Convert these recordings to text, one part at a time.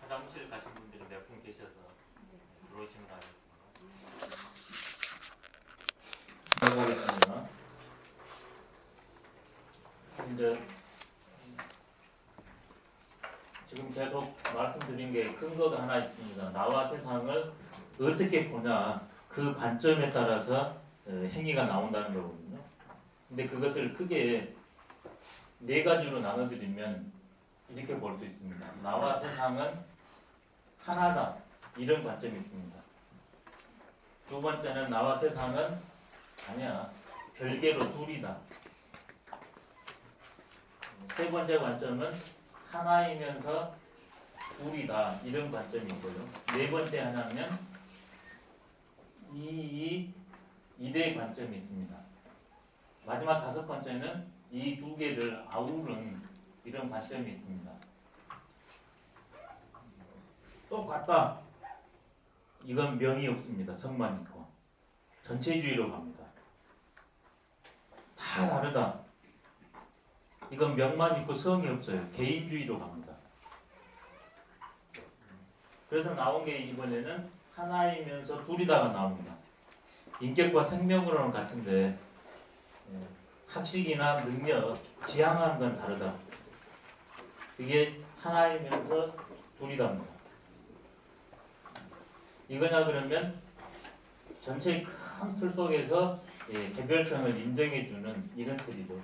화장실 가신 분들이 몇 분 계셔서 들어오시면 하겠습니다. 시작하겠습니다. 이제 지금 계속 말씀드린 게 근거가 하나 있습니다. 나와 세상을 어떻게 보냐 그 관점에 따라서 행위가 나온다는 거거든요. 근데 그것을 크게 네 가지로 나눠드리면 이렇게 볼 수 있습니다. 나와 세상은 하나다. 이런 관점이 있습니다. 두 번째는 나와 세상은 아니야. 별개로 둘이다. 세 번째 관점은 하나이면서 둘이다. 이런 관점이 있고요. 네 번째 하나면 이의 관점이 있습니다. 마지막 다섯 번째는 이 두 개를 아우른 이런 관점이 있습니다. 똑같다. 이건 명이 없습니다. 성만 있고. 전체주의로 갑니다. 다 다르다. 이건 명만 있고 성이 없어요. 개인주의로 갑니다. 그래서 나온 게 이번에는 하나이면서 둘이다가 나옵니다. 인격과 생명으로는 같은데 학식이나 능력, 지향하는 건 다르다. 이게 하나이면서 둘이답니다. 이거냐 그러면 전체 큰 틀 속에서 개별성을 인정해주는 이런 틀이죠.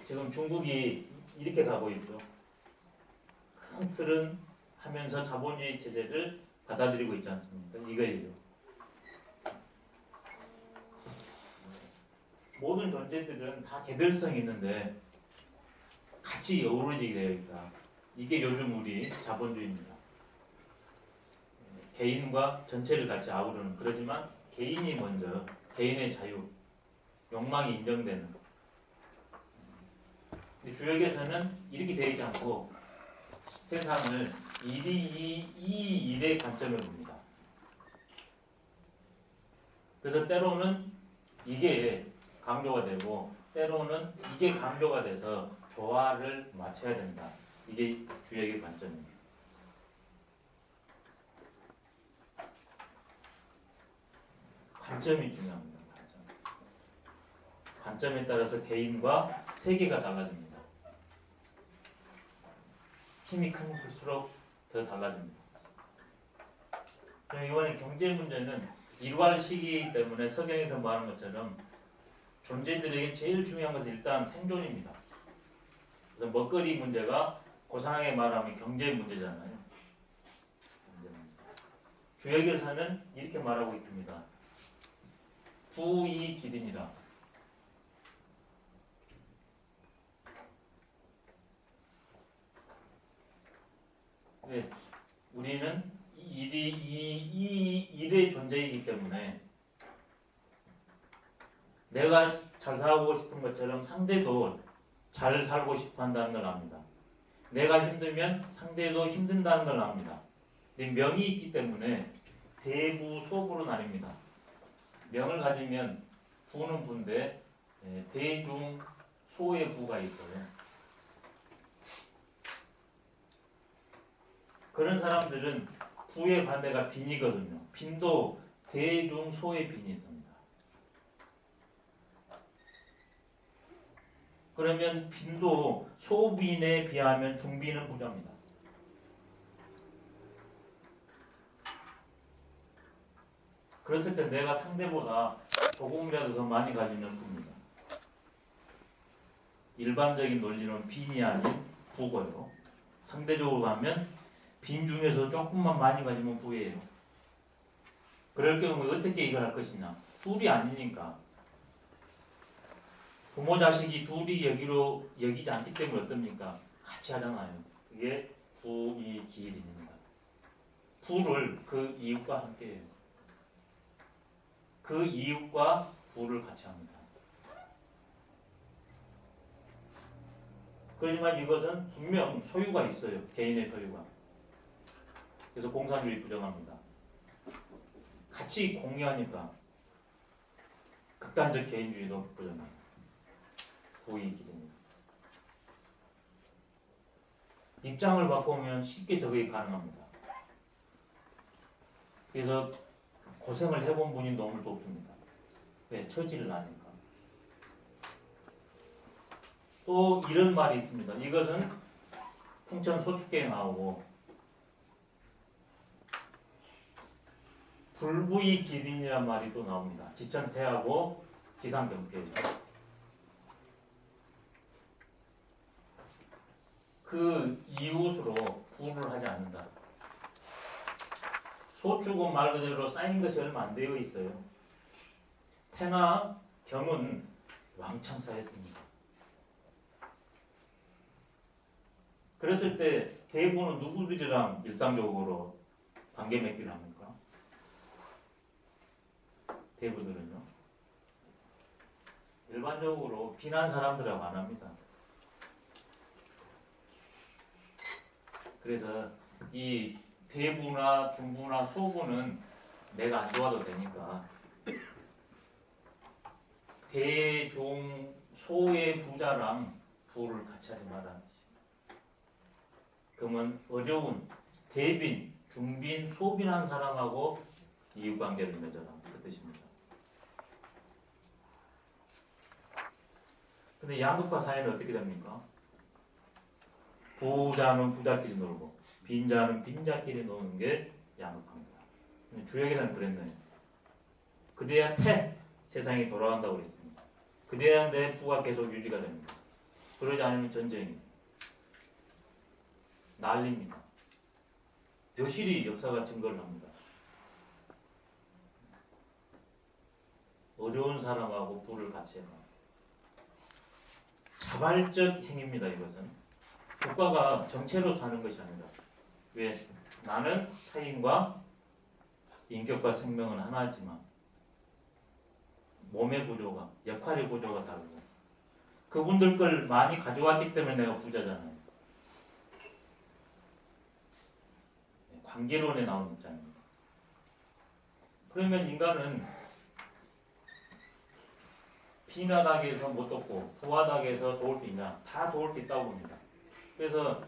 지금 중국이 이렇게 가고 있죠. 큰 틀은 하면서 자본주의 체제를 받아들이고 있지 않습니까? 이거예요. 모든 존재들은 다 개별성이 있는데 같이 어우러지게 되어 있다. 이게 요즘 우리 자본주의입니다. 개인과 전체를 같이 아우르는, 그러지만 개인이 먼저 개인의 자유, 욕망이 인정되는. 근데 주역에서는 이렇게 되어 있지 않고 세상을 이 일의 관점을 봅니다. 그래서 때로는 이게 강조가 되고 때로는 이게 강조가 돼서 조화를 맞춰야 된다. 이게 주역의 관점입니다. 관점이 중요합니다. 관점에 따라서 개인과 세계가 달라집니다. 힘이 크면 클수록 더 달라집니다. 그럼 이번에 경제 문제는 일괄 시기이기 때문에 서경에서 말하는 것처럼 존재들에게 제일 중요한 것은 일단 생존입니다. 그래서 먹거리 문제가 고상하게 말하면 경제 문제잖아요. 주역에서는 이렇게 말하고 있습니다. 부이기린이라. 네, 우리는 이 일의 존재이기 때문에 내가 잘 살고 싶은 것처럼 상대도 잘 살고 싶어 한다는 걸 압니다. 내가 힘들면 상대도 힘든다는 걸 압니다. 근데 명이 있기 때문에 대부 소부로 나뉩니다. 명을 가지면 부는 부인데 대중 소의 부가 있어요. 그런 사람들은 부의 반대가 빈이거든요. 빈도 대중 소의 빈이 있습니다. 그러면 빈도 소빈에 비하면 중빈은 부자입니다. 그랬을 때 내가 상대보다 조금이라도 더 많이 가지면 부입니다. 일반적인 논리는 빈이 아닌 부고요. 상대적으로 가면 빈 중에서 조금만 많이 가지면 부예요. 그럴 경우에 어떻게 이걸 할 것이냐. 둘이 아니니까. 부모 자식이 둘이 여기지 않기 때문에 어떻습니까? 같이 하잖아요. 그게 부이기린입니다. 부를 그 이웃과 함께 해요. 그 이웃과 부를 같이 합니다. 그렇지만 이것은 분명 소유가 있어요. 개인의 소유가. 그래서 공산주의 부정합니다. 같이 공유하니까 극단적 개인주의도 부정합니다. 고이익이 됩니다. 입장을 바꾸면 쉽게 적용이 가능합니다. 그래서 고생을 해본 분이 너무 높습니다. 왜? 처지를 아니까. 또 이런 말이 있습니다. 이것은 풍천 소축계에 나오고 불부의 기린이란 말이 또 나옵니다. 지천태하고 지상경태에서. 그 이웃으로 부를 하지 않는다. 소축은 말 그대로 쌓인 것이 얼마 안 되어 있어요. 태나 경은 왕창 쌓였습니다. 그랬을 때 대부는 누구들이랑 일상적으로 관계 맺기를 합니까? 대부들은요. 일반적으로 비난 사람들하고 안 합니다. 그래서 이 대부나 중부나 소부는 내가 안 좋아도 되니까 대중 소의 부자랑 부를 같이 하지 말라는 것이. 그러면 어려운 대빈, 중빈, 소빈한 사람하고 이웃관계를 맺어라 그 뜻입니다. 근데 양극화 사회는 어떻게 됩니까? 부자는 부자끼리 놀고 빈자는 빈자끼리 노는 게 양극화입니다. 주역에서는 그랬네요. 그래야 세상이 돌아간다고 그랬습니다. 그래야 내 부가 계속 유지가 됩니다. 그러지 않으면 전쟁이 난립니다. 여실히 역사가 증거를 합니다. 어려운 사람하고 부를 같이 해라. 자발적 행위입니다. 이것은 국가가 정체로 사는 것이 아니라 왜? 나는 타인과 인격과 생명은 하나지만 몸의 구조가, 역할의 구조가 다르고 그분들 걸 많이 가져왔기 때문에 내가 부자잖아요. 관계론에 나온 입장입니다. 그러면 인간은 빈하다에서 못 돕고 부하다에서 도울 수 있냐? 다 도울 수 있다고 봅니다. 그래서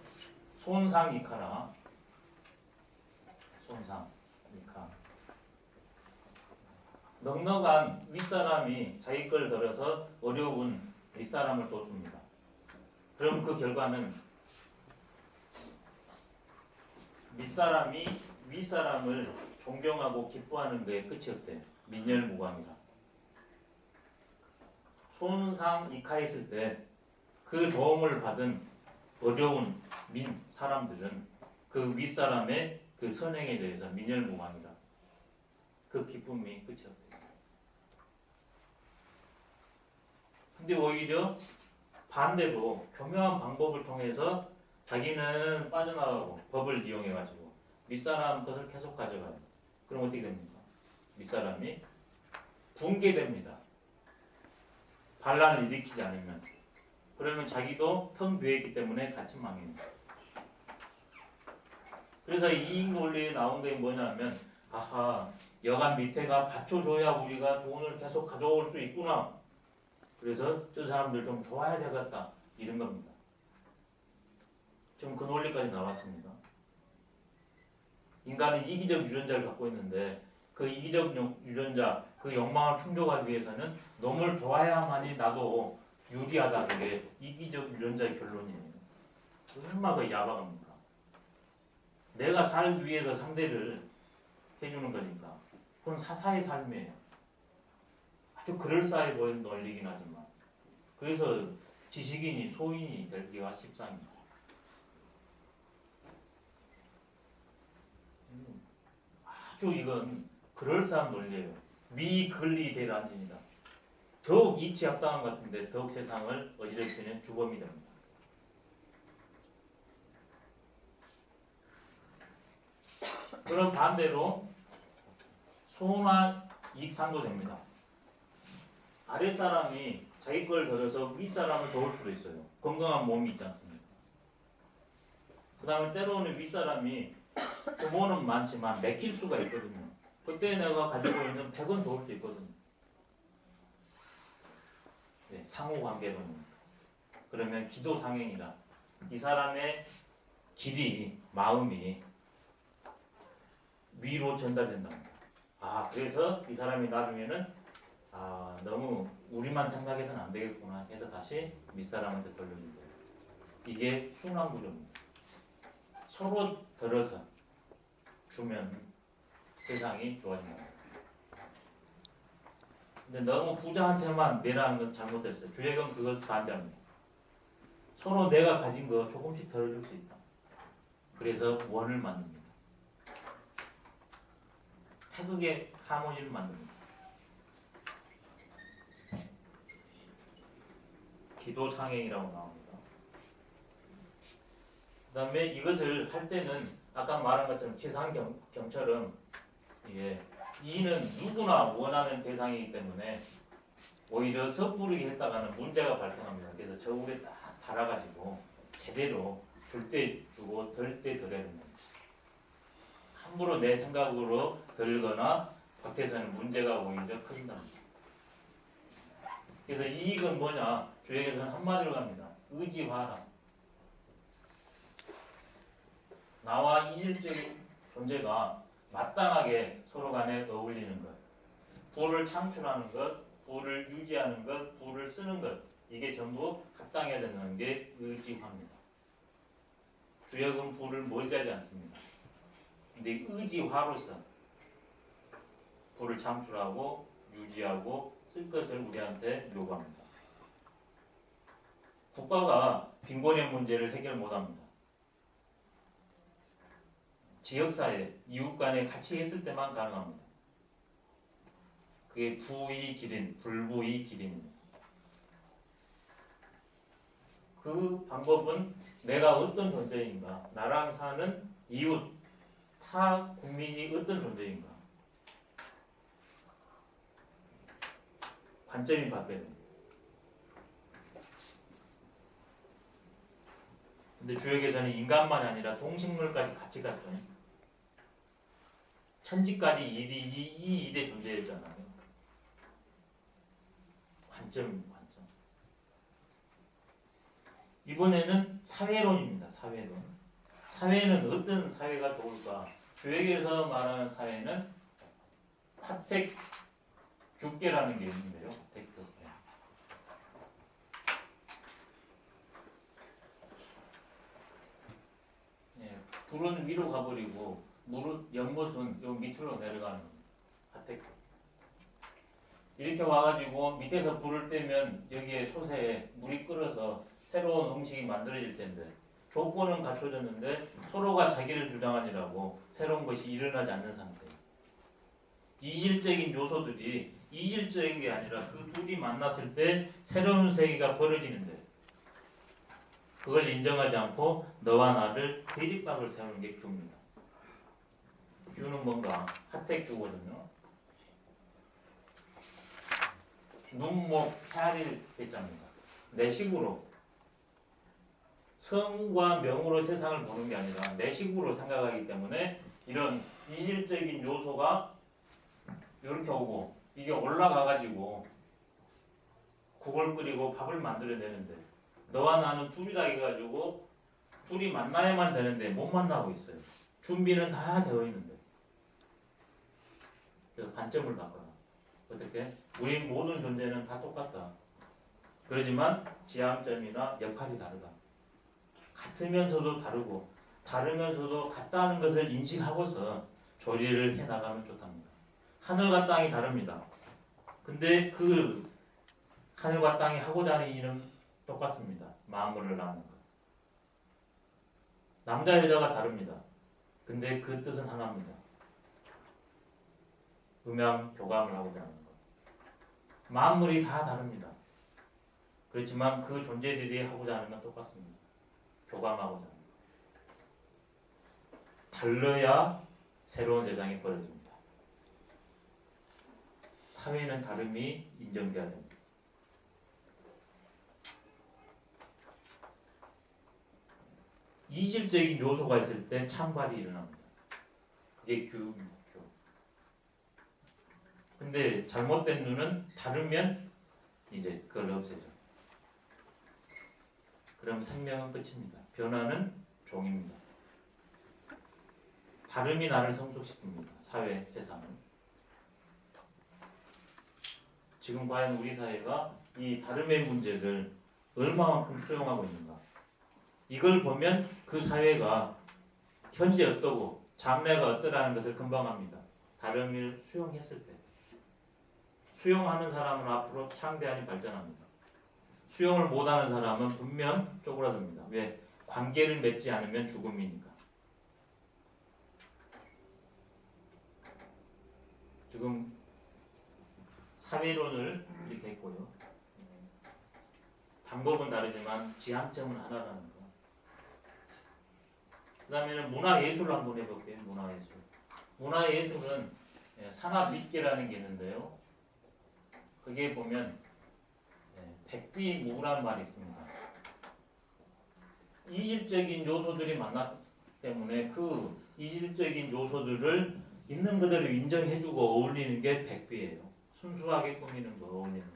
손상이카라, 손상이카. 넉넉한 윗사람이 자기 걸 들어서 어려운 윗사람을 돕습니다. 그럼 그 결과는 윗사람이 윗사람을 존경하고 기뻐하는 데에 끝이 없대요. 민열무광이라. 손상이카했을 때 그 도움을 받은 어려운 사람들은 그 윗사람의 그 선행에 대해서 민열무광이라. 그 기쁨이 끝이 없대요. 근데 오히려 반대로 교묘한 방법을 통해서 자기는 빠져나가고 법을 이용해가지고 윗사람 것을 계속 가져가요. 그럼 어떻게 됩니까? 윗사람이 붕괴됩니다. 반란을 일으키지 않으면. 그러면 자기도 텅 비어있기 때문에 같이 망해요. 그래서 이익 논리에 나온 게 뭐냐면 아하, 여간 밑에가 받쳐줘야 우리가 돈을 계속 가져올 수 있구나. 그래서 저 사람들 좀 도와야 되겠다. 이런 겁니다. 지금 그 논리까지 나왔습니다. 인간은 이기적 유전자를 갖고 있는데 그 이기적 유전자, 그 욕망을 충족하기 위해서는 놈을 도와야만이 나도 유리하다. 그게 이기적 유전자의 결론이에요. 얼마나 야박합니까? 내가 살기 위해서 상대를 해주는 거니까. 그건 사사의 삶이에요. 아주 그럴싸해 보이는 논리긴 하지만. 그래서 지식인이 소인이 되기가 십상입니다. 아주 이건 그럴싸한 논리예요. 미근리 대란진이다. 더욱 이치 합당한 것 같은데 더욱 세상을 어지럽히는 주범이 됩니다. 그럼 반대로 손한 이익상도 됩니다. 아랫사람이 자기 걸 들어서 윗사람을 도울 수도 있어요. 건강한 몸이 있지 않습니까? 그 다음에 때로는 윗사람이 규모는 많지만 맥힐 수가 있거든요. 그때 내가 가지고 있는 100은 도울 수 있거든요. 네, 상호관계론입니다. 그러면 기도상행이라 이 사람의 길이, 마음이 위로 전달된답니다. 아, 그래서 이 사람이 나중에는 너무 우리만 생각해서는 안 되겠구나 해서 다시 윗사람한테 걸립니다. 이게 순환구조입니다. 서로 들어서 주면 세상이 좋아진다. 근데 너무 부자한테만 내라는 건 잘못됐어요. 주역은 그것 반대합니다. 서로 내가 가진 거 조금씩 덜어줄 수 있다. 그래서 원을 만듭니다. 태극의 하모니를 만듭니다. 기도상행이라고 나옵니다. 그 다음에 이것을 할 때는 아까 말한 것처럼 지상경처럼 이는 누구나 원하는 대상이기 때문에 오히려 섣부르게 했다가는 문제가 발생합니다. 그래서 저울에 딱 달아가지고 제대로 줄 때 주고 덜 때 덜어야 됩니다. 함부로 내 생각으로 들거나 겉에서는 문제가 오히려 커진답니다. 그래서 이익은 뭐냐? 주역에서는 한마디로 갑니다. 의지화라. 나와 이질적인 존재가 마땅하게 서로 간에 어울리는 것. 부를 창출하는 것, 부를 유지하는 것, 부를 쓰는 것. 이게 전부 합당해야 되는 게 의지화입니다. 주역은 부를 멀리 하지 않습니다. 근데 의지화로서 부를 창출하고 유지하고 쓸 것을 우리한테 요구합니다. 국가가 빈곤의 문제를 해결 못합니다. 지역사회, 이웃 간에 같이 있을 때만 가능합니다. 그게 부의 기린, 불부의 기린입니다. 그 방법은 내가 어떤 존재인가, 나랑 사는 이웃, 타 국민이 어떤 존재인가, 관점이 바뀌어야 됩니다. 근데 주역에서는 인간만이 아니라 동식물까지 같이 갔죠. 천지까지 이 일에 존재했잖아요. 관점입니다. 관점. 이번에는 사회론입니다. 사회론. 사회는 어떤 사회가 좋을까? 주역에서 말하는 사회는 파택 규계라는 게 있는데요. 파택 규계. 불은 위로 가버리고 연못은 요 밑으로 내려가는 겁니다. 파택. 이렇게 와가지고 밑에서 불을 떼면 여기에 솥에 물이 끓어서 새로운 음식이 만들어질 텐데 조건은 갖춰졌는데 서로가 자기를 주장하느라고 새로운 것이 일어나지 않는 상태. 이질적인 요소들이 이질적인 게 아니라 그 둘이 만났을 때 새로운 세계가 벌어지는데 그걸 인정하지 않고 너와 나를 대립각을 세우는 게 규입니다. 규는 뭔가 하택규거든요. 눈목 헤아릴 대자입니다. 내 식으로 성과 명으로 세상을 보는 게 아니라 내 식으로 생각하기 때문에 이런 이질적인 요소가 이렇게 오고 이게 올라가가지고 국을 끓이고 밥을 만들어내는데 너와 나는 둘이 다 해가지고 둘이 만나야만 되는데 못 만나고 있어요. 준비는 다 되어 있는데. 그래서 관점을 바꿔라. 어떻게? 우리 모든 존재는 다 똑같다. 그러지만 지향점이나 역할이 다르다. 같으면서도 다르고 다르면서도 같다는 것을 인식하고서 조리를 해나가면 좋답니다. 하늘과 땅이 다릅니다. 근데 그 하늘과 땅이 하고자 하는 일은 똑같습니다. 만물을 낳는 것. 남자 여자가 다릅니다. 근데 그 뜻은 하나입니다. 음양 교감을 하고자 하는 것. 만물이 다 다릅니다. 그렇지만 그 존재들이 하고자 하는 건 똑같습니다. 교감하고자 하는 것. 달라야 새로운 세상이 벌어집니다. 사회는 다름이 인정돼야 됩니다. 이질적인 요소가 있을 때 창발이 일어납니다. 그게 교육의 목표. 근데 잘못된 눈은 다르면 이제 그걸 없애죠. 그럼 생명은 끝입니다. 변화는 종입니다. 다름이 나를 성숙시킵니다. 사회, 세상은. 지금 과연 우리 사회가 이 다름의 문제를 얼마만큼 수용하고 있는가. 이걸 보면 그 사회가 현재 어떠고 장래가 어떠라는 것을 금방 압니다. 다름을 수용했을 때. 수용하는 사람은 앞으로 창대하니 발전합니다. 수용을 못하는 사람은 분명 쪼그라듭니다. 왜? 관계를 맺지 않으면 죽음이니까. 지금 사회론을 이렇게 했고요. 방법은 다르지만 지향점은 하나라는 거. 그 다음에는 문화예술을 한번 해볼게요. 문화예술. 문화예술은 산화빛계라는 게 있는데요. 그게 보면 백비무라는 말이 있습니다. 이질적인 요소들이 만났기 때문에 그 이질적인 요소들을 있는 그대로 인정해주고 어울리는 게 백비예요. 순수하게 꾸미는 거, 어울리는 거.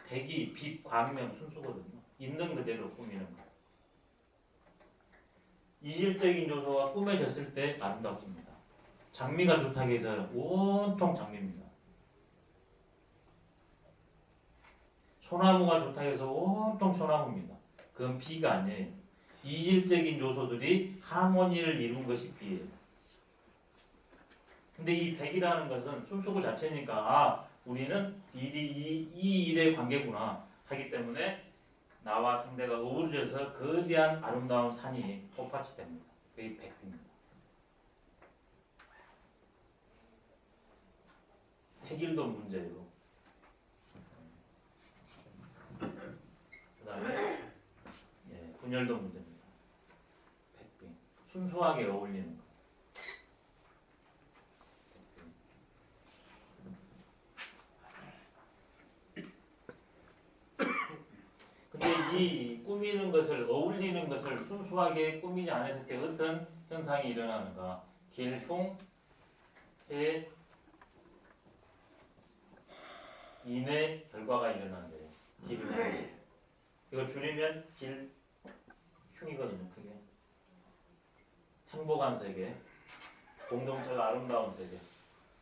백이 빛, 광명, 순수거든요. 있는 그대로 꾸미는 거. 이질적인 요소가 꾸며졌을 때 아름답습니다. 장미가 좋다고 해서 온통 장미입니다. 소나무가 좋다고 해서 온통 소나무입니다. 그건 비가 아니에요. 이질적인 요소들이 하모니를 이룬 것이 비예요. 근데 이 백이라는 것은 순수구 자체니까 아 우리는 이 일의 관계구나 하기 때문에 나와 상대가 어우러져서 거대한 아름다운 산이 꽃밭이 됩니다. 그게 백비입니다. 획일도 문제예요. 그 다음에 분열도 문제입니다. 백비. 순수하게 어울리는 거. 근데 이 꾸미는 것을 어울리는 것을 순수하게 꾸미지 않았을 때 어떤 현상이 일어나는가? 길흉, 해, 인의 결과가 일어난대요. 길흉. 이거 줄이면 길흉이거든요. 그게 행복한 세계, 공동체가 아름다운 세계,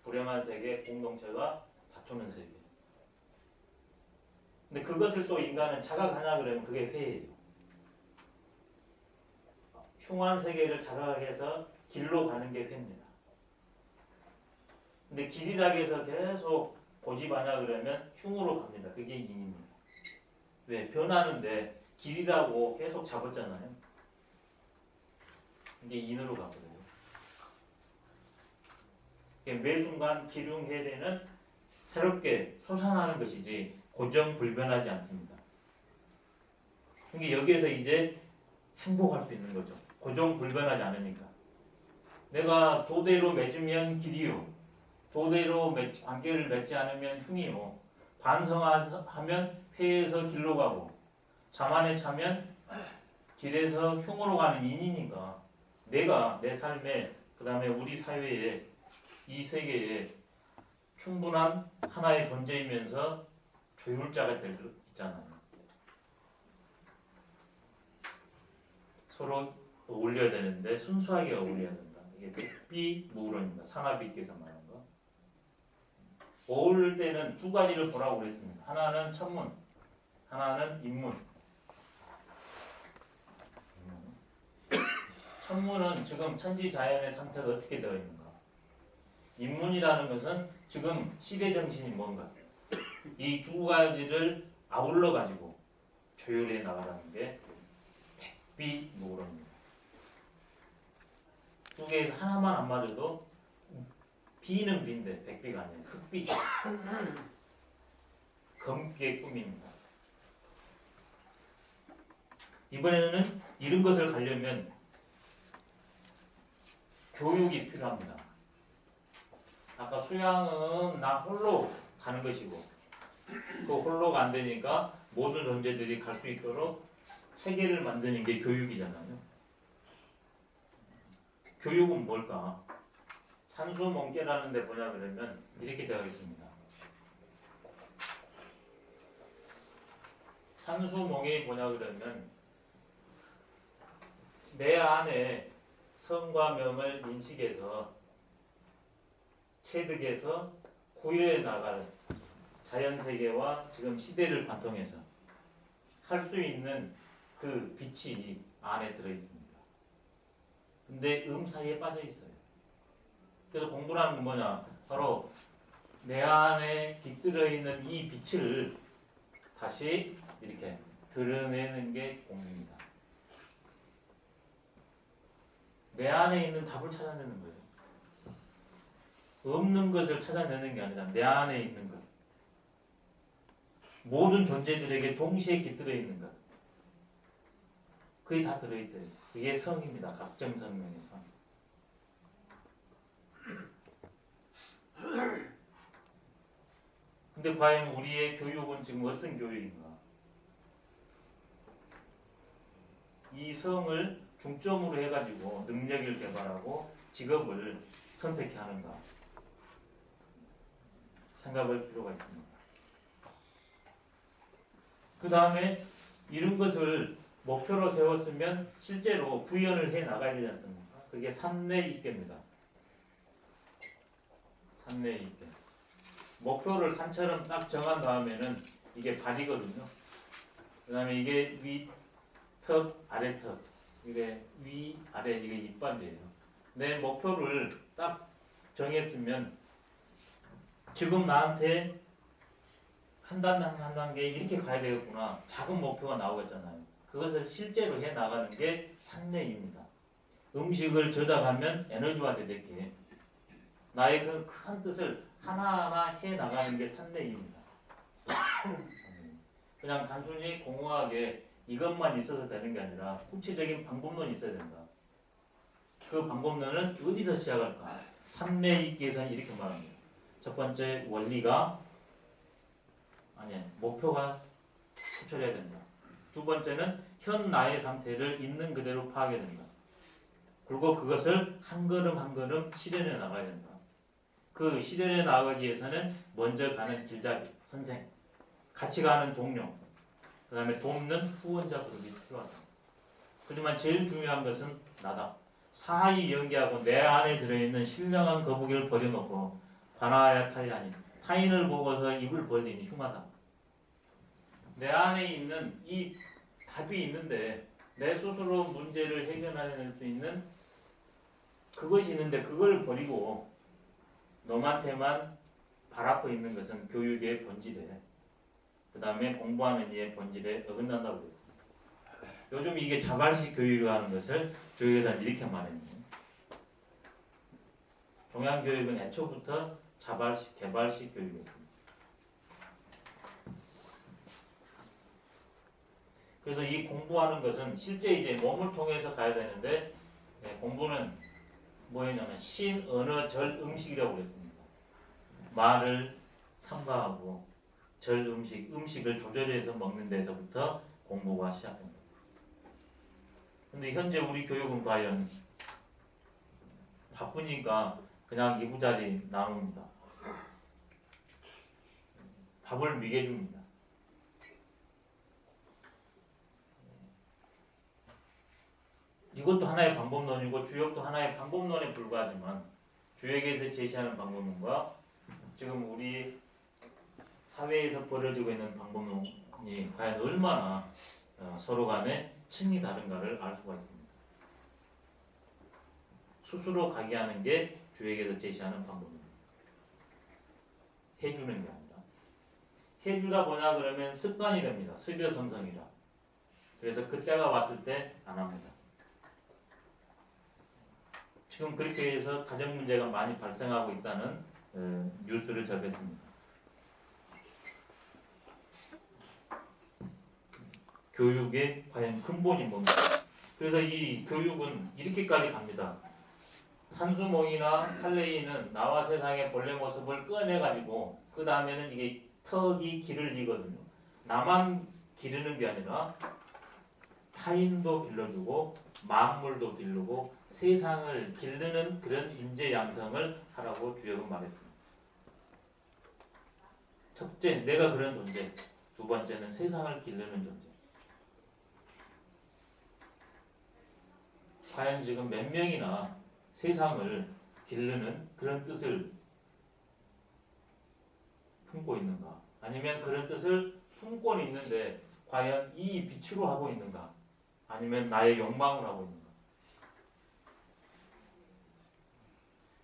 불행한 세계, 공동체가 다투는 세계. 근데 그것을 또 인간은 자각하냐 그러면 그게 회의예요. 흉한 세계를 자각해서 길로 가는 게 회입니다. 근데 길이라고 해서 계속 고집하냐 그러면 흉으로 갑니다. 그게 인입니다. 왜? 변하는데 길이라고 계속 잡았잖아요. 이게 인으로 가거든요. 매 순간 기륭해되는 새롭게 솟아나는 것이지 고정불변하지 않습니다. 그러니까 여기에서 이제 행복할 수 있는 거죠. 고정불변하지 않으니까. 내가 도대로 맺으면 길이요. 도대로 관계를 맺지 않으면 흉이요. 반성하면 회에서 길로 가고 자만에 차면 길에서 흉으로 가는 인이니까 내가 내 삶에 그 다음에 우리 사회에 이 세계에 충분한 하나의 존재이면서 조율자가 될 수 있잖아요. 서로 어울려야 되는데 순수하게 어울려야 된다. 이게 백비무론입니다. 산화빛께서 말한 거. 어울릴 때는 두 가지를 보라고 그랬습니다. 하나는 천문, 하나는 인문. 천문은 지금 천지자연의 상태가 어떻게 되어 있는가. 인문이라는 것은 지금 시대 정신이 뭔가. 이 두 가지를 아울러 가지고 조율해 나가라는 게 백비무론입니다. 두 개에서 하나만 안 맞아도 비는 비인데 백비가 아니에요. 흑비. 검기의 꿈입니다. 이번에는 이런 것을 가려면 교육이 필요합니다. 아까 수양은 나 홀로 가는 것이고 그 홀로가 안 되니까 모든 존재들이 갈 수 있도록 체계를 만드는 게 교육이잖아요. 교육은 뭘까? 산수몽계라는 데 보냐 그러면 이렇게 되어 있습니다. 산수몽이 뭐냐 그러면 내 안에 성과 명을 인식해서 체득해서 구현해 나갈 자연세계와 지금 시대를 관통해서 할 수 있는 그 빛이 안에 들어있습니다. 근데 사이에 빠져 있어요. 그래서 공부라는 건 뭐냐? 바로 내 안에 깃들어 있는 이 빛을 다시 이렇게 드러내는 게 공부입니다. 내 안에 있는 답을 찾아내는 거예요. 없는 것을 찾아내는 게 아니라 내 안에 있는 것. 모든 존재들에게 동시에 깃들어 있는 것. 그게 다 들어있대요. 그게 성입니다. 각정성명의 성. 근데 과연 우리의 교육은 지금 어떤 교육인가? 이 성을 중점으로 해가지고 능력을 개발하고 직업을 선택해야 하는가? 생각할 필요가 있습니다. 그 다음에 이런 것을 목표로 세웠으면 실제로 구현을 해 나가야 되지 않습니까? 그게 산내입계입니다. 산내입계. 목표를 산처럼 딱 정한 다음에는 이게 발이거든요. 그 다음에 이게 위턱, 아래턱. 이게 위, 아래, 이게 이빨이에요. 내 목표를 딱 정했으면 지금 나한테 한 단계 이렇게 가야 되겠구나. 작은 목표가 나오겠잖아요. 그것을 실제로 해 나가는 게 산내입니다. 음식을 저작하면 에너지화 되게 나의 그 큰 뜻을 하나하나 해 나가는 게 산내입니다. 그냥 단순히 공허하게 이것만 있어서 되는 게 아니라 구체적인 방법론이 있어야 된다. 그 방법론은 어디서 시작할까? 산내입기에서는 이렇게 말합니다. 첫 번째 원리가 목표가 추출해야 된다. 두 번째는 현 나의 상태를 있는 그대로 파악해야 된다. 그리고 그것을 한 걸음 한 걸음 실현해 나가야 된다. 그 실현해 나가기 위해서는 먼저 가는 길잡이, 선생, 같이 가는 동료, 그 다음에 돕는 후원자 그룹이 필요하다. 하지만 제일 중요한 것은 나다. 사이 연기하고 내 안에 들어있는 신령한 거북이를 버려놓고 관아야 타이 아닌 타인을 보고서 입을 벌리니 흉하다. 내 안에 있는 이 답이 있는데 내 스스로 문제를 해결해낼 수 있는 그것이 있는데 그걸 버리고 너한테만 바라고 있는 것은 교육의 본질에 그 다음에 공부하는 이의 본질에 어긋난다고 그랬습니다. 요즘 이게 자발식 교육이라는 것을 교육에서는 이렇게 말합니다. 동양교육은 애초부터 자발식, 개발식 교육이었습니다. 그래서 이 공부하는 것은 실제 이제 몸을 통해서 가야 되는데 공부는 뭐였냐면 신, 언어, 절, 음식이라고 그랬습니다. 말을 삼가하고 절, 음식을 조절해서 먹는 데서부터 공부가 시작됩니다. 근데 현재 우리 교육은 과연 바쁘니까 그냥 이부자리 나눕니다. 밥을 미개줍니다. 이것도 하나의 방법론이고 주역도 하나의 방법론에 불과하지만 주역에서 제시하는 방법론과 지금 우리 사회에서 벌어지고 있는 방법론이 과연 얼마나 서로 간에 층이 다른가를 알 수가 있습니다. 스스로 가게 하는 게 주역에서 제시하는 방법입니다. 해주는 게 아니라 해주다 보냐 그러면 습관이 됩니다. 습여성성이라. 그래서 그때가 왔을 때 안 합니다. 지금 그렇게 해서 가정 문제가 많이 발생하고 있다는 뉴스를 접했습니다. 교육의 과연 근본이 뭡니까? 그래서 이 교육은 이렇게까지 갑니다. 산수몽이나 살레이는 나와 세상의 본래 모습을 꺼내가지고 그 다음에는 이게 턱이 길을 이거든요. 나만 기르는 게 아니라 타인도 길러주고 만물도 기르고 세상을 기르는 그런 인재 양성을 하라고 주역은 말했습니다. 첫째, 내가 그런 존재. 두 번째는 세상을 기르는 존재. 과연 지금 몇 명이나 세상을 기르는 그런 뜻을 품고 있는가? 아니면 그런 뜻을 품고는 있는데 과연 이 빛으로 하고 있는가? 아니면 나의 욕망으로 하고 있는가?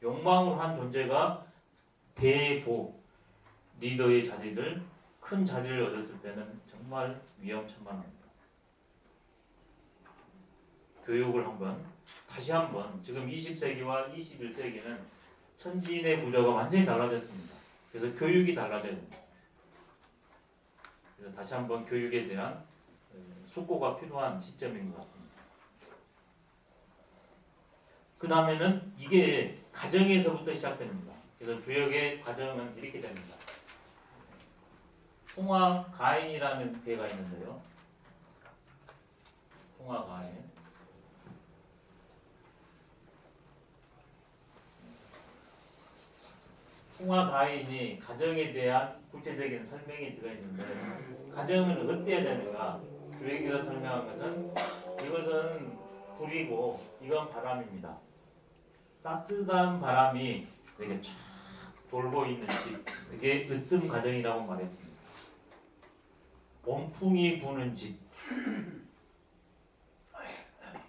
욕망으로 한 존재가 대보 리더의 자리를 큰 자리를 얻었을 때는 정말 위험천만합니다. 교육을 다시 한번 지금 20세기와 21세기는 천지인의 구조가 완전히 달라졌습니다. 그래서 교육이 달라져야 됩니다. 그래서 다시 한번 교육에 대한 숙고가 필요한 시점인 것 같습니다. 그 다음에는 이게 가정에서부터 시작됩니다. 그래서 주역의 과정은 이렇게 됩니다. 홍화 가인이라는 배가 있는데요. 홍화 가인. 홍화 가인이 가정에 대한 구체적인 설명이 들어있는데 가정은 어때야 되는가? 주역이가 설명한 것은 이것은 불이고 이건 바람입니다. 따뜻한 바람이 이렇게 쫙 돌고 있는 집, 그게 으뜸 가정이라고 말했습니다. 온풍이 부는 집.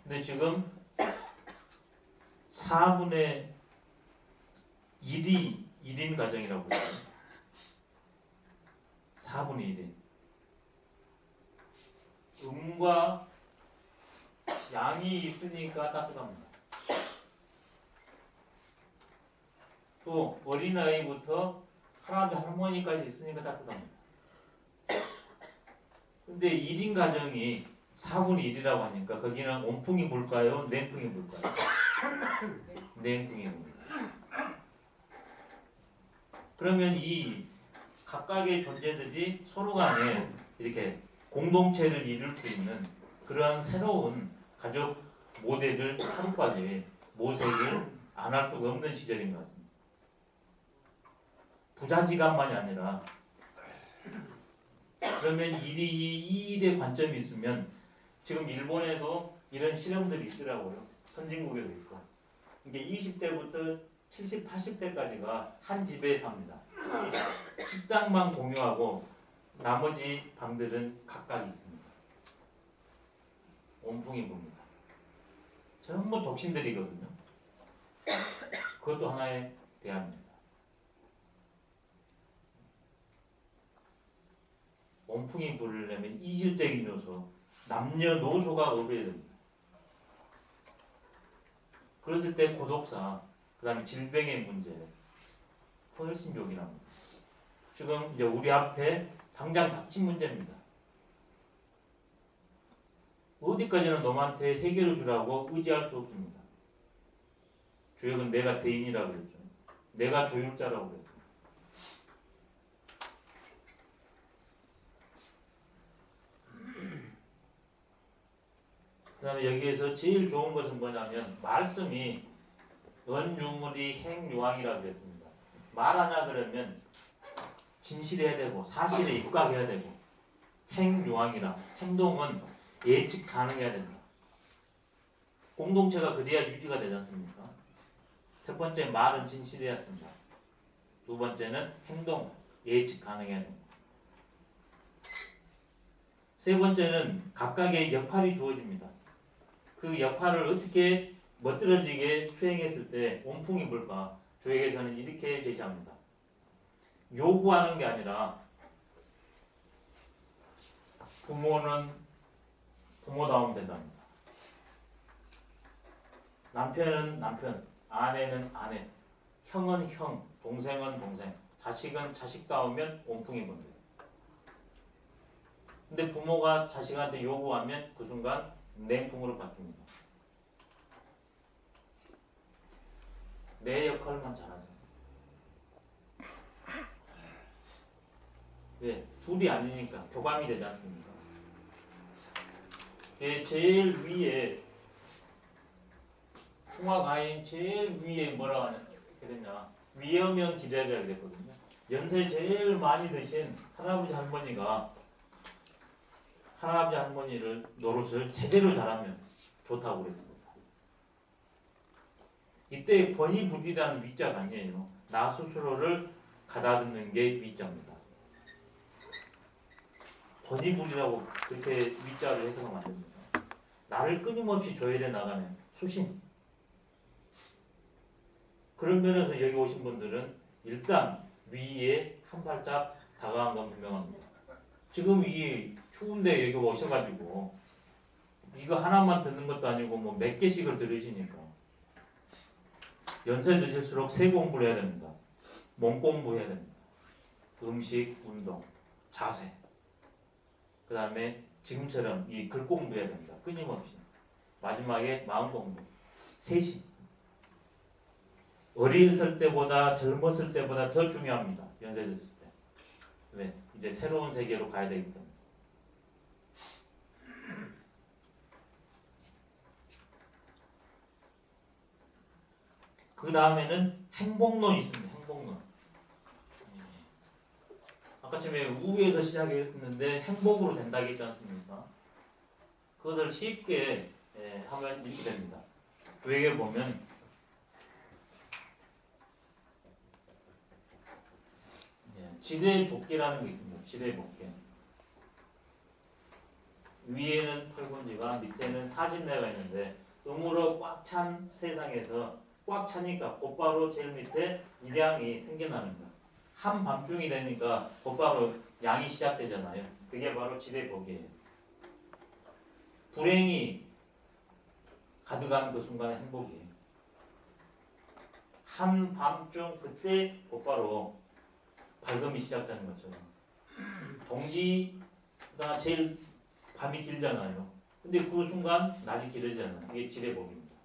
근데 지금 4분의 1이 1인 가정이라고 해요. 4분의 1인. 음과 양이 있으니까 따뜻합니다. 또 어린아이부터 할아버지 할머니까지 있으니까 따뜻합니다. 근데 1인 가정이 4분의 1이라고 하니까 거기는 온풍이 불까요? 냉풍이 불까요? 냉풍이 붑니다. 그러면 이 각각의 존재들이 서로 간에 이렇게 공동체를 이룰 수 있는 그러한 새로운 가족 모델을 하루빨리 모색을 안 할 수가 없는 시절인 것 같습니다. 부자지간만이 아니라 그러면 이 일의 관점이 있으면 지금 일본에도 이런 실험들이 있더라고요. 선진국에도 있고. 이게 20대부터 70, 80대까지가 한 집에 삽니다. 식당만 공유하고 나머지 방들은 각각 있습니다. 온풍이 붑니다. 전부 독신들이거든요. 그것도 하나의 대안입니다. 온풍이 부르려면 이질적인 요소, 남녀노소가 어울려야 됩니다. 그랬을 때 고독사, 그 다음에 질병의 문제, 훨씬 요긴합니다. 지금 이제 우리 앞에 당장 닥친 문제입니다. 어디까지나 놈한테 해결을 주라고 의지할 수 없습니다. 주역은 내가 대인이라고 그랬죠. 내가 조율자라고 그랬습니다. 그 다음에 여기에서 제일 좋은 것은 뭐냐면 말씀이 원유물이 행유황이라고 그랬습니다. 말하냐 그러면 진실해야 되고 사실에 입각해야 되고 행유황이라 행동은 예측 가능해야 된다. 공동체가 그래야 유지가 되지 않습니까? 첫 번째 말은 진실해야 습니다. 두 번째는 행동 예측 가능해야 됩니다. 세 번째는 각각의 역할이 주어집니다. 그 역할을 어떻게 멋들어지게 수행했을 때 온풍이 불까? 주역에서는 이렇게 제시합니다. 요구하는 게 아니라 부모는 부모다움 된답니다. 남편은 남편, 아내는 아내, 형은 형, 동생은 동생, 자식은 자식다우면 온풍이 분대요. 근데 부모가 자식한테 요구하면 그 순간 냉풍으로 바뀝니다. 내 역할만 잘하자. 왜? 둘이 아니니까 교감이 되지 않습니까? 예, 제일 위에 통화가인 제일 위에 뭐라고 하냐 그랬냐 위험형 기자리라 그랬거든요. 연세 제일 많이 드신 할아버지 할머니가 할아버지 할머니를 노릇을 제대로 잘하면 좋다고 그랬습니다. 이때 번이부지라는 위자가 아니에요. 나 스스로를 가다듬는 게 위자입니다. 번이부지라고 그렇게 위자를 해석하면 안 됩니다. 나를 끊임없이 조율해 나가는 수신. 그런 면에서 여기 오신 분들은 일단 위에 한 발짝 다가간 건 분명합니다. 지금 이 추운데 여기 오셔가지고 이거 하나만 듣는 것도 아니고 뭐 몇 개씩을 들으시니까 연세 드실수록 새 공부를 해야 됩니다. 몸 공부해야 됩니다. 음식, 운동, 자세. 그 다음에 지금처럼 이 글 공부해야 됩니다. 끊임없이. 마지막에 마음 공부. 셋이. 어렸을 때보다 젊었을 때보다 더 중요합니다. 연세 드실 때. 왜? 이제 새로운 세계로 가야 되기 때문에. 그 다음에는 행복론이 있습니다. 행복론. 아까 처음에 우에서 시작했는데 행복으로 된다고 했지 않습니까? 그것을 쉽게 하면 이렇게 됩니다. 교회에 보면 지뢰복개라는 게 있습니다. 지뢰복개. 위에는 펄곤지가 밑에는 사진내가 있는데 음으로 꽉 찬 세상에서 꽉 차니까 곧바로 제일 밑에 일양이 생겨나는 거예요. 한밤중이 되니까 곧바로 양이 시작되잖아요. 그게 바로 지뢰복이에요. 불행이 가득한 그 순간의 행복이에요. 한밤중 그때 곧바로 밝음이 시작되는 것처럼 동지가 제일 밤이 길잖아요. 근데 그 순간 낮이 길어지잖아요. 이게 지뢰복입니다.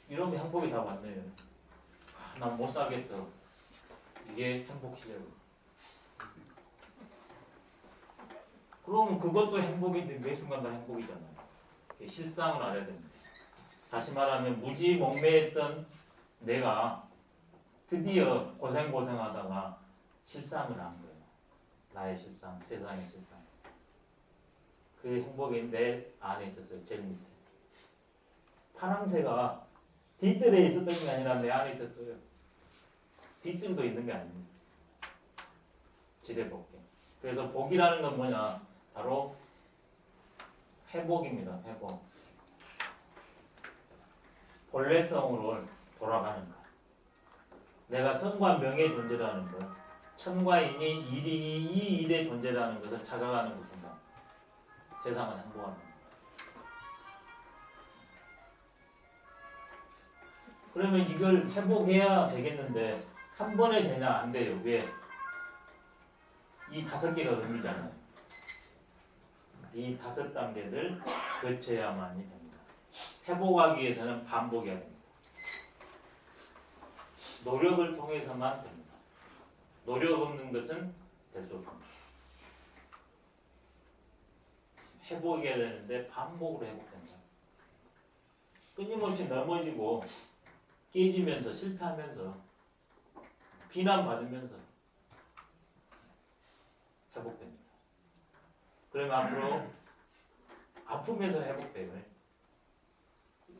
이러면 행복이 다 왔네요. 난 못 살겠어. 이게 행복이래요. 그럼 그것도 행복인데 매 순간 다 행복이잖아요. 실상을 알아야 됩니다. 다시 말하면 무지몽매했던 내가 드디어 고생하다가 실상을 한 거예요. 나의 실상, 세상의 실상. 그 행복이 내 안에 있었어요. 제일 밑에. 파랑새가 뒷뜰에 있었던 게 아니라 내 안에 있었어요. 뒷뜰도 있는 게 아닙니다. 지뢰복개. 그래서 복이라는 건 뭐냐? 바로 회복입니다. 회복. 본래성으로 돌아가는 것. 내가 성과 명의 존재라는 것. 천과 인이 일이 이 일의 존재라는 것을 자각하는 그 순간 세상은 행복합니다. 그러면 이걸 회복해야 되겠는데 한 번에 되냐? 안 돼요. 왜? 이 5개가 의미잖아요. 이 5단계를 거쳐야만이 됩니다. 회복하기 위해서는 반복해야 됩니다. 노력을 통해서만 됩니다. 노력 없는 것은 될 수 없습니다. 회복해야 되는데 반복으로 회복된다. 끊임없이 넘어지고 깨지면서 실패하면서 비난받으면서 회복됩니다. 그러면 앞으로 아픔에서 회복돼요.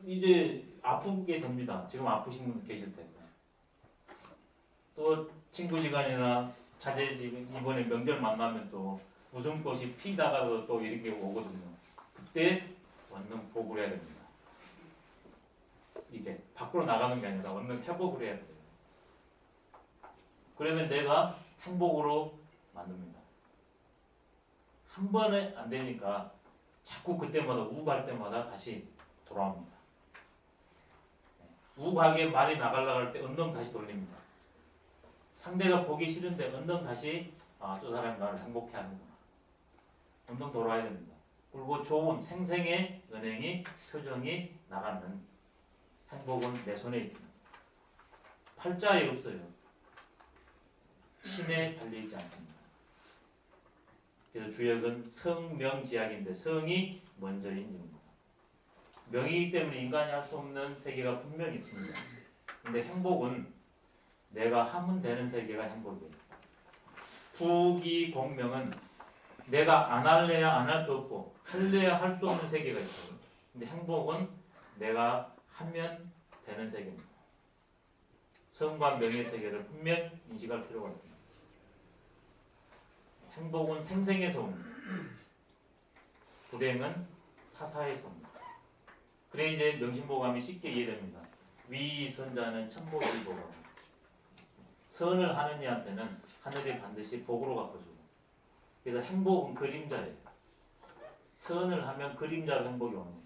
이제 아프게 됩니다. 지금 아프신 분들 계실 텐데. 또 친구지간이나 자제지간 이번에 명절 만나면 또 웃음꽃이 피다가도 또 이렇게 오거든요. 그때 원능 복을 해야 됩니다. 이게 밖으로 나가는 게 아니라 원능 회복을 해야 돼요. 그러면 내가 행복으로 만듭니다. 한 번에 안 되니까 자꾸 그때마다 우할 때마다 다시 돌아옵니다. 우하게 말이 나가려고 할 때 언능 다시 돌립니다. 상대가 보기 싫은데 언능 다시 저 사람이 나를 행복해 하는구나. 언능 돌아야 됩니다. 그리고 좋은 생생의 은행이 표정이 나가는 행복은 내 손에 있습니다. 팔자에 없어요. 신에 달려있지 않습니다. 그래서 주역은 성명지약인데 성이 먼저인 겁니다. 명이기 때문에 인간이 할 수 없는 세계가 분명히 있습니다. 근데 행복은 내가 하면 되는 세계가 행복이에요. 부귀공명은 내가 안 할래야 안 할 수 없고 할래야 할 수 없는 세계가 있어요. 근데 행복은 내가 하면 되는 세계입니다. 성과 명의 세계를 분명히 인식할 필요가 있습니다. 행복은 생생에서 옵니다. 불행은 사사에서 옵니다. 그래 이제 명심보감이 쉽게 이해됩니다. 위선자는 천복이 보고 선을 하는 이한테는 하늘이 반드시 복으로 갚아주고 그래서 행복은 그림자예요. 선을 하면 그림자로 행복이 오는 거예요.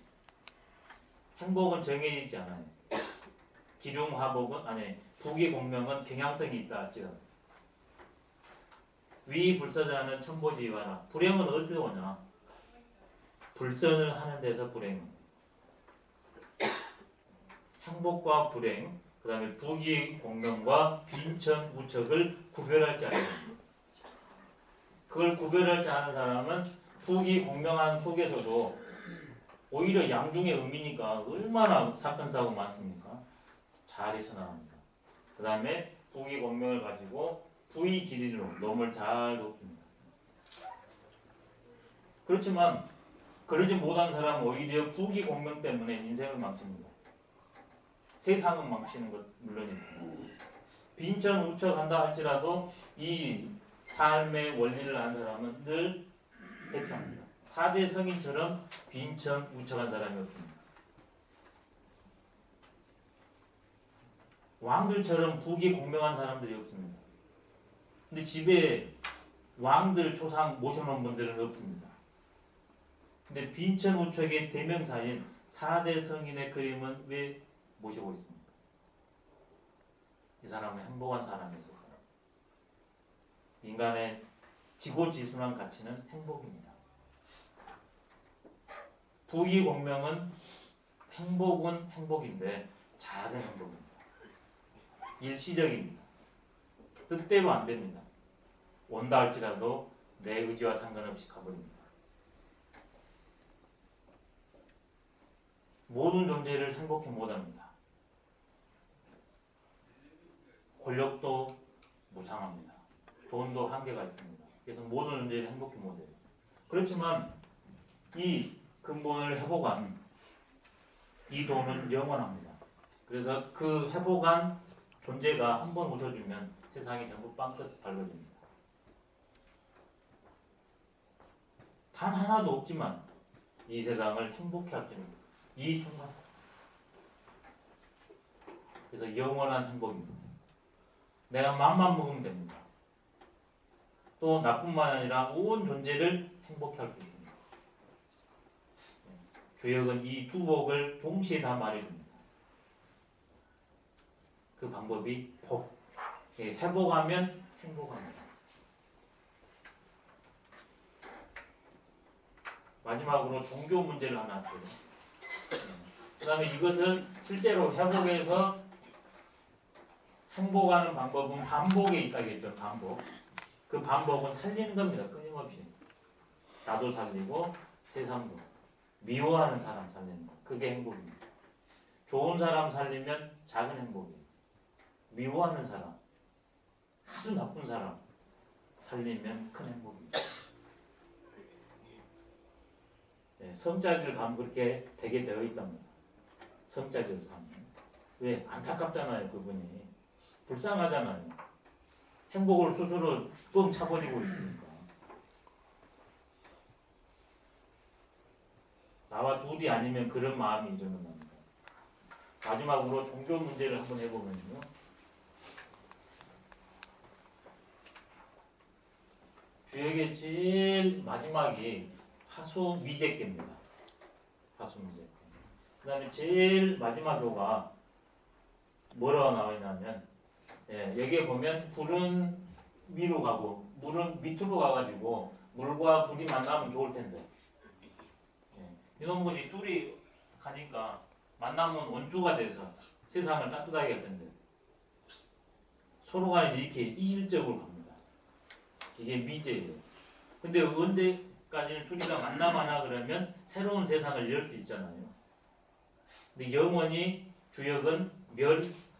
행복은 정해지지 않아요. 기중화복은 아니 부귀공명은 경향성이 있다 할지라도 위불서자는 천보지와라. 불행은 어디서 오냐? 불선을 하는 데서 불행입니다. 행복과 불행, 그 다음에 부귀공명과 빈천우척을 구별할 줄 알아야 됩니다. 그걸 구별할 줄 아는 사람은 부귀공명한 속에서도 오히려 양중의 의미니까 얼마나 사건 사고 많습니까? 잘 헤쳐나갑니다. 그 다음에 부귀공명을 가지고 부의 기린으로 놈을 잘 돕습니다. 그렇지만 그러지 못한 사람은 오히려 부귀공명 때문에 인생을 망칩니다. 세상은 망치는 것 물론이고 빈천우척한다 할지라도 이 삶의 원리를 아는 사람은 늘 대표합니다. 4대 성인처럼 빈천우척한 사람이 없습니다. 왕들처럼 부귀공명한 사람들이 없습니다. 근데 집에 왕들 초상 모셔놓은 분들은 없습니다. 근데 빈천우척의 대명사인 4대 성인의 그림은 왜 모시고 있습니까? 이 사람은 행복한 사람이었어요. 인간의 지고지순한 가치는 행복입니다. 부귀공명은 행복은 행복인데 작은 행복입니다. 일시적입니다. 뜻대로 안 됩니다. 온다 할지라도 내 의지와 상관없이 가버립니다. 모든 존재를 행복해 못합니다. 권력도 무상합니다. 돈도 한계가 있습니다. 그래서 모든 존재를 행복해 못해요. 그렇지만 이 근본을 회복한 이 돈은 영원합니다. 그래서 그 회복한 존재가 한번 웃어주면 세상이 전부 빵긋 밝아집니다. 단 하나도 없지만 이 세상을 행복해 할 수 있는 이 순간. 그래서 영원한 행복입니다. 내가 맘만 먹으면 됩니다. 또 나뿐만 아니라 온 존재를 행복해 할 수 있습니다. 주역은 이 두 복을 동시에 다 말해줍니다. 그 방법이 복. 회복하면 행복합니다. 마지막으로 종교 문제를 하나 할게요. 그 다음에 이것을 실제로 회복해서 행복하는 방법은 반복에 있다겠죠. 반복. 그 반복은 살리는 겁니다. 끊임없이. 나도 살리고 세상도. 미워하는 사람 살리는 거. 그게 행복입니다. 좋은 사람 살리면 작은 행복이에요. 미워하는 사람, 아주 나쁜 사람 살리면 큰 행복입니다. 네, 성자들 가면 그렇게 되게 되어 있답니다. 성자들 사면. 왜? 안타깝잖아요. 그분이. 불쌍하잖아요. 행복을 스스로 뻥 차버리고 있으니까. 나와 둘이 아니면 그런 마음이 일어납니다. 마지막으로 종교 문제를 한번 해보면요. 주역의 제일 마지막이 화수미제께입니다. 화수미제. 그 다음에 제일 마지막 교가 뭐라고 나와 있냐면 여기에 보면 불은 위로 가고 물은 밑으로 가가지고 물과 불이 만나면 좋을 텐데 이런 것이 둘이 가니까 만나면 원수가 돼서 세상을 따뜻하게 할 텐데 서로 간에 이렇게 이질적으로 갑니다. 이게 미제예요. 근데 언제까지는 둘이가 만나마나 그러면 새로운 세상을 열 수 있잖아요. 근데 영원히 주역은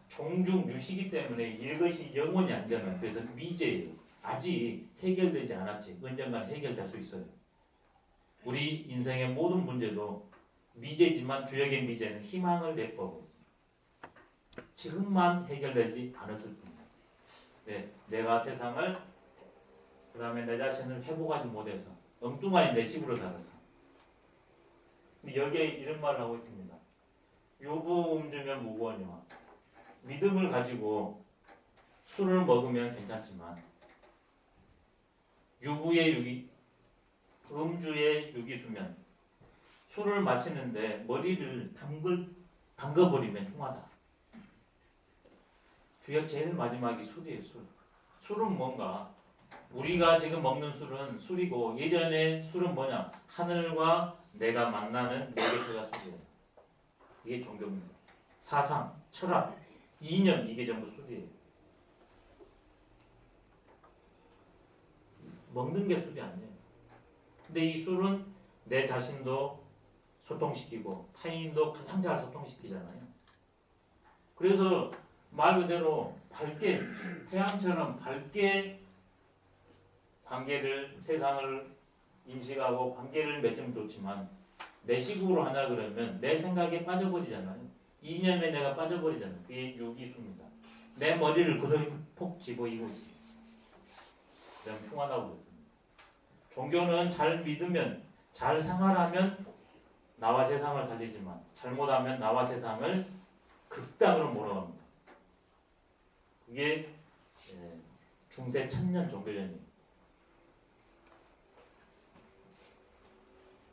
종중 유시기 때문에 이것이 영원히 아니잖아요. 그래서 미제예요. 아직 해결되지 않았지. 언젠가는 해결될 수 있어요. 우리 인생의 모든 문제도 미제지만 주역의 미제는 희망을 내포하고 있습니다. 지금만 해결되지 않았을 뿐입니다. 네, 내가 세상을 그 다음에 내 자신을 회복하지 못해서 엉뚱한 내 식으로 살아서. 근데 여기에 이런 말을 하고 있습니다. 유부음주면 무구하니와 믿음을 가지고 술을 먹으면 괜찮지만 음주의 유기수면 술을 마시는데 머리를 담궈버리면 흉하다. 주역 제일 마지막이 술이에요. 술은 뭔가 우리가 지금 먹는 술은 술이고 예전에 술은 뭐냐? 하늘과 내가 만나는 내게서가 술이에요. 이게 종교입니다. 사상, 철학, 이념 이게 전부 술이에요. 먹는 게 술이 아니에요. 근데 이 술은 내 자신도 소통시키고 타인도 가장 잘 소통시키잖아요. 그래서 말 그대로 밝게 태양처럼 밝게 관계를 세상을 인식하고 관계를 맺으면 좋지만 내 식으로 하냐 그러면 내 생각에 빠져버리잖아요. 이념에 내가 빠져버리잖아요. 그게 유기수입니다. 내 머리를 그 속에 폭 집어이고 있어요. 그럼 흉하다고 그랬습니다. 종교는 잘 믿으면 잘 생활하면 나와 세상을 살리지만 잘못하면 나와 세상을 극단으로 몰아갑니다. 그게 중세 천년 종교전이에요.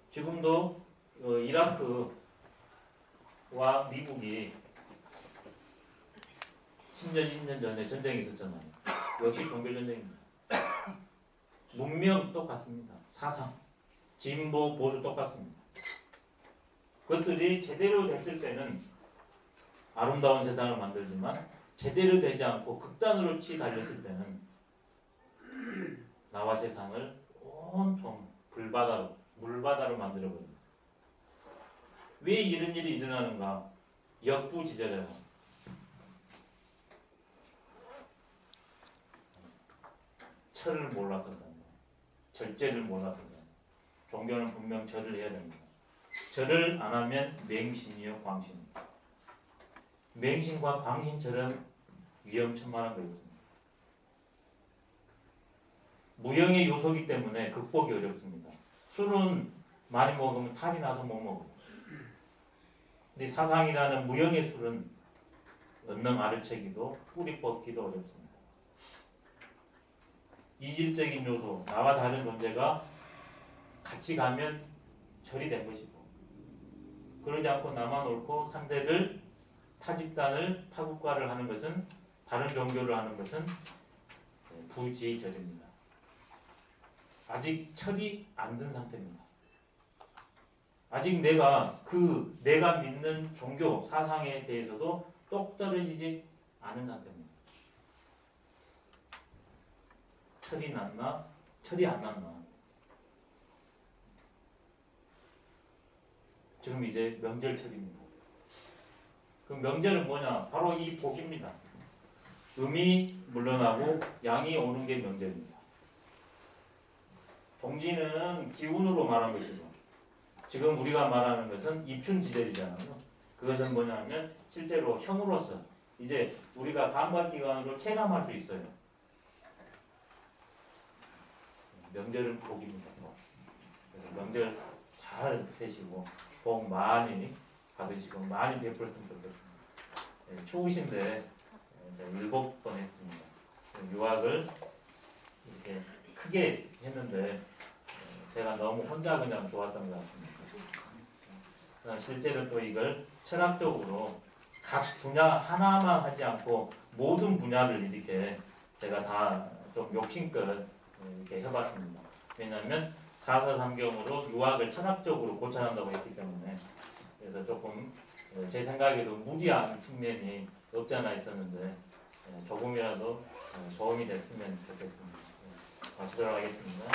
지금도 이라크와 미국이 10년, 20년 전에 전쟁이 있었잖아요. 역시 종교전쟁입니다. 문명 똑같습니다. 사상, 진보, 보수 똑같습니다. 그것들이 제대로 됐을 때는 아름다운 세상을 만들지만 제대로 되지 않고 극단으로 치달렸을 때는 나와 세상을 온통 물바다로 만들어버립니다. 왜 이런 일이 일어나는가? 역부지절이라고 합니다. 철을 몰라서 그런다. 절제를 몰라서 그런다. 종교는 분명 절을 해야 됩니다. 절을 안 하면 맹신이요 광신입니다. 맹신과 광신처럼 위험천만한 거였습니다. 무형의 요소이기 때문에 극복이 어렵습니다. 술은 많이 먹으면 탈이 나서 못 먹어요. 근데 사상이라는 무형의 술은 언능 아르채기도 뿌리 뽑기도 어렵습니다. 이질적인 요소, 나와 다른 존재가 같이 가면 절이 된 것이고 그러지 않고 나만 옳고 상대를 타집단을 타국가를 하는 것은 다른 종교를 하는 것은 부지절입니다. 아직 철이 안 든 상태입니다. 아직 내가 믿는 종교 사상에 대해서도 똑 떨어지지 않은 상태입니다. 철이 났나? 철이 안 났나? 지금 이제 명절철입니다. 그 명절은 뭐냐? 바로 이 복입니다. 음이 물러나고 양이 오는 게 명절입니다. 동지는 기운으로 말한 것이고 지금 우리가 말하는 것은 입춘지절이잖아요. 그것은 뭐냐면 실제로 형으로서 이제 우리가 감각기관으로 체감할 수 있어요. 명절은 복입니다. 그래서 명절 잘 세시고 복 많이 받으시고 많이 베풀었으면 좋겠습니다. 추우신데 제가 7번 했습니다. 유학을 이렇게 크게 했는데 제가 너무 혼자 그냥 좋았던 것 같습니다. 실제로 또 이걸 철학적으로 각 분야 하나만 하지 않고 모든 분야를 이렇게 제가 다 좀 욕심껏 이렇게 해봤습니다. 왜냐하면 443경으로 유학을 철학적으로 고찰한다고 했기 때문에 그래서 조금 제 생각에도 무리한 측면이 없지 않아 있었는데 조금이라도 도움이 됐으면 좋겠습니다. 마치도록 하겠습니다.